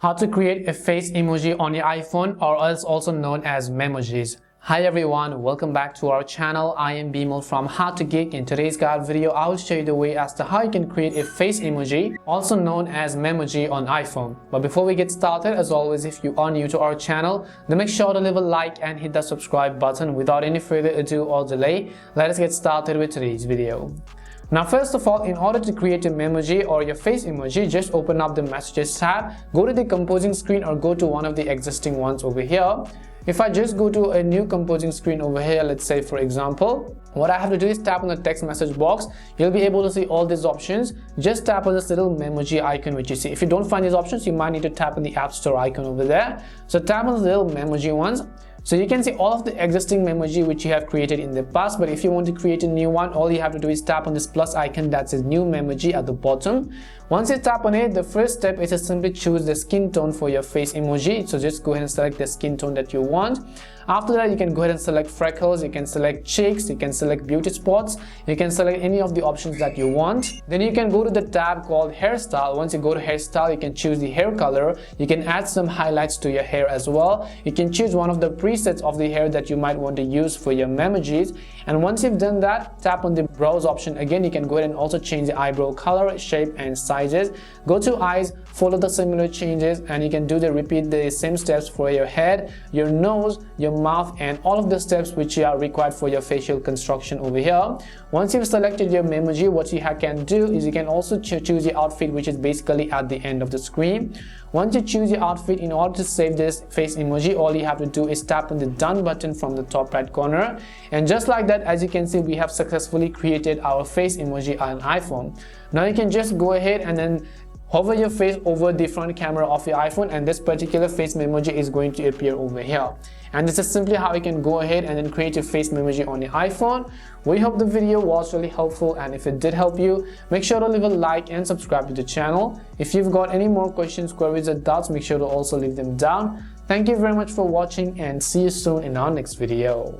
How to create a face emoji on your iPhone, or else also known as Memojis. Hi everyone, welcome back to our channel. I am Bimal from How to Geek. In today's guide video, I will show you the way as to how you can create a face emoji, also known as Memoji, on iPhone. But before we get started, as always, if you are new to our channel, then make sure to leave a like and hit the subscribe button. Without any further ado or delay, let us get started with today's video. Now, first of all, in order to create a Memoji or your face emoji, just open up the Messages tab, go to the composing screen or go to one of the existing ones over here. If I just go to a new composing screen over here, let's say for example, what I have to do is tap on the text message box. You'll be able to see all these options. Just tap on this little Memoji icon which you see. If you don't find these options, you might need to tap on the App Store icon over there. So tap on the little Memoji ones. So you can see all of the existing Memoji which you have created in the past, but if you want to create a new one, all you have to do is tap on this plus icon that says new Memoji at the bottom. Once you tap on it, the first step is to simply choose the skin tone for your face emoji. So just go ahead and select the skin tone that you want. After that, you can go ahead and select freckles, you can select cheeks, you can select beauty spots, you can select any of the options that you want. Then you can go to the tab called hairstyle. Once you go to hairstyle, you can choose the hair color. You can add some highlights to your hair as well. You can choose one of the presets of the hair that you might want to use for your Memojis. And once you've done that, tap on the brows option again. You can go ahead and also change the eyebrow color, shape and sizes. Go to eyes, follow the similar changes, and you can repeat the same steps for your head, your nose, your mouth, and all of the steps which are required for your facial construction over here. Once you've selected your Memoji, what you can do is you can also choose your outfit, which is basically at the end of the screen. Once you choose your outfit, in order to save this face emoji, all you have to do is tap on the done button from the top right corner. And just like that, as you can see, we have successfully created our face emoji on iPhone. Now you can just go ahead and then hover your face over the front camera of your iPhone, and this particular face Memoji is going to appear over here. And this is simply how you can go ahead and then create a face Memoji on your iPhone. We hope the video was really helpful, and if it did help you, make sure to leave a like and subscribe to the channel. If you've got any more questions, queries or doubts, make sure to also leave them down. Thank you very much for watching, and see you soon in our next video.